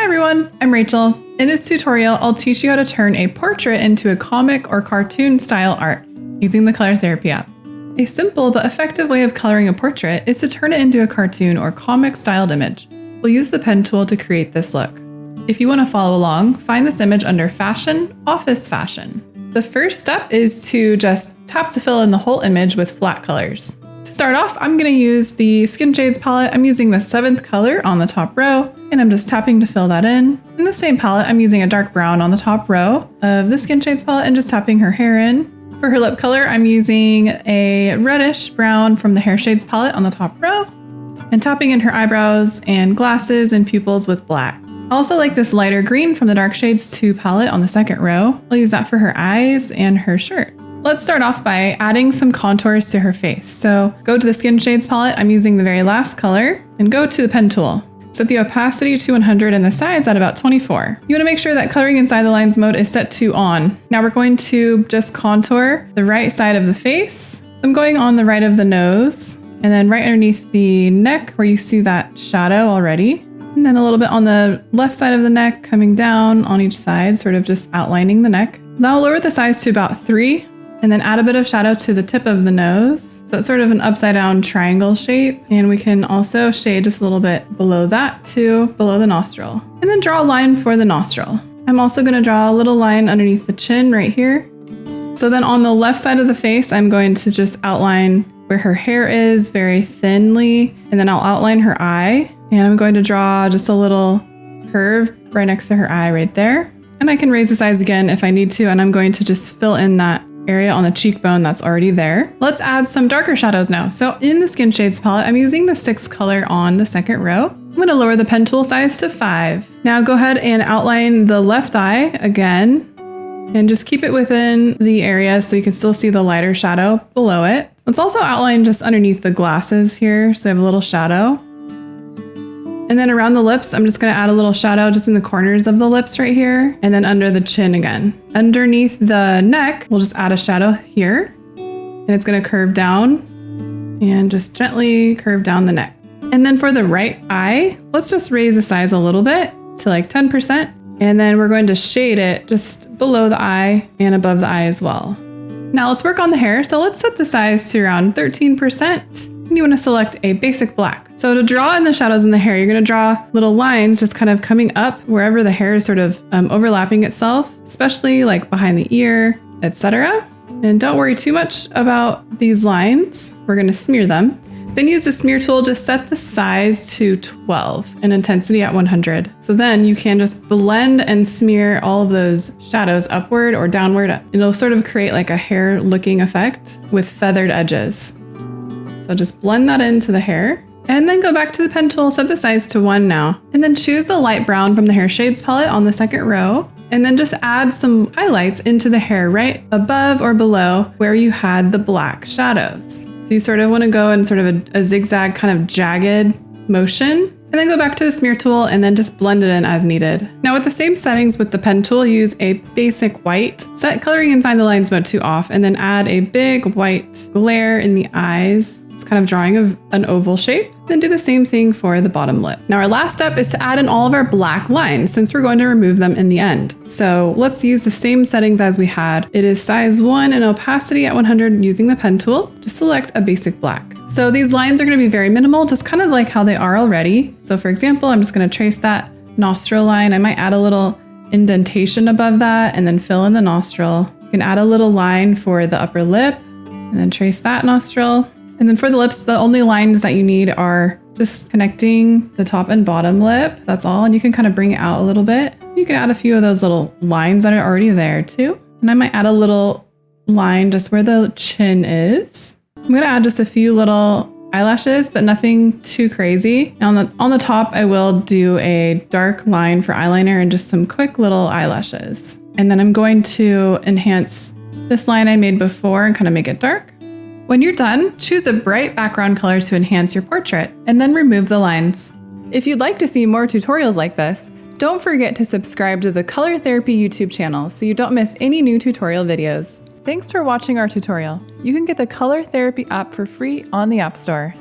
everyone, I'm Rachel. In this tutorial, I'll teach you how to turn a portrait into a comic or cartoon style art using the Color Therapy app. A simple but effective way of coloring a portrait is to turn it into a cartoon or comic styled image. We'll use the pen tool to create this look. If you want to follow along, find this image under Fashion, Office Fashion. The first step is to just tap to fill in the whole image with flat colors. To start off, I'm going to use the Skin Shades palette. I'm using the 7th color on the top row, and I'm just tapping to fill that in. In the same palette, I'm using a dark brown on the top row of the Skin Shades palette and just tapping her hair in. For her lip color, I'm using a reddish brown from the Hair Shades palette on the top row, and tapping in her eyebrows and glasses and pupils with black. I also like this lighter green from the Dark Shades 2 palette on the 2nd row. I'll use that for her eyes and her shirt. Let's start off by adding some contours to her face. So go to the Skin Shades palette, I'm using the very last color, and go to the pen tool. Set the opacity to 100 and the size at about 24. You want to make sure that coloring inside the lines mode is set to on. Now we're going to just contour the right side of the face. I'm going on the right of the nose, and then right underneath the neck where you see that shadow already. And then a little bit on the left side of the neck, coming down on each side, sort of just outlining the neck. Now lower the size to about 3, and then add a bit of shadow to the tip of the nose. So it's sort of an upside down triangle shape. And we can also shade just a little bit below that too, below the nostril. And then draw a line for the nostril. I'm also going to draw a little line underneath the chin right here. So then on the left side of the face, I'm going to just outline where her hair is very thinly, and then I'll outline her eye. And I'm going to draw just a little curve right next to her eye right there. And I can raise the size again if I need to, and I'm going to just fill in that area on the cheekbone that's already there. Let's add some darker shadows now. So in the Skin Shades palette, I'm using the 6th color on the 2nd row. I'm going to lower the pen tool size to 5. Now go ahead and outline the left eye again, and just keep it within the area so you can still see the lighter shadow below it. Let's also outline just underneath the glasses here, so I have a little shadow. And then around the lips, I'm just going to add a little shadow just in the corners of the lips right here, and then under the chin again. Underneath the neck, we'll just add a shadow here, and it's going to curve down and just gently curve down the neck. And then for the right eye, let's just raise the size a little bit to like 10, and then we're going to shade it just below the eye and above the eye as well. Now let's work on the hair. So let's set the size to around 13%. You want to select a basic black. So to draw in the shadows in the hair, you're going to draw little lines just kind of coming up wherever the hair is sort of overlapping itself, especially like behind the ear, etc. And don't worry too much about these lines. We're going to smear them. Then use the smear tool, just set the size to 12 and intensity at 100. So then you can just blend and smear all of those shadows upward or downward. It'll sort of create like a hair looking effect with feathered edges. So just blend that into the hair, and then go back to the pen tool, set the size to 1 now, and then choose the light brown from the Hair Shades palette on the 2nd row, and then just add some highlights into the hair right above or below where you had the black shadows. So you sort of want to go in sort of a zigzag kind of jagged motion, and then go back to the smear tool and then just blend it in as needed. Now with the same settings with the pen tool, use a basic white, set coloring inside the lines mode to off, and then add a big white glare in the eyes, just kind of drawing an oval shape. Then do the same thing for the bottom lip. Now our last step is to add in all of our black lines since we're going to remove them in the end. So let's use the same settings as we had. It is size 1 and opacity at 100 using the pen tool. Just select a basic black. So these lines are going to be very minimal, just kind of like how they are already. So for example, I'm just going to trace that nostril line. I might add a little indentation above that and then fill in the nostril. You can add a little line for the upper lip and then trace that nostril. And then for the lips, the only lines that you need are just connecting the top and bottom lip. That's all. And you can kind of bring it out a little bit. You can add a few of those little lines that are already there too. And I might add a little line just where the chin is. I'm going to add just a few little eyelashes, but nothing too crazy. Now on the top, I will do a dark line for eyeliner and just some quick little eyelashes. And then I'm going to enhance this line I made before and kind of make it dark. When you're done, choose a bright background color to enhance your portrait, and then remove the lines. If you'd like to see more tutorials like this, don't forget to subscribe to the Color Therapy YouTube channel so you don't miss any new tutorial videos. Thanks for watching our tutorial. You can get the Color Therapy app for free on the App Store.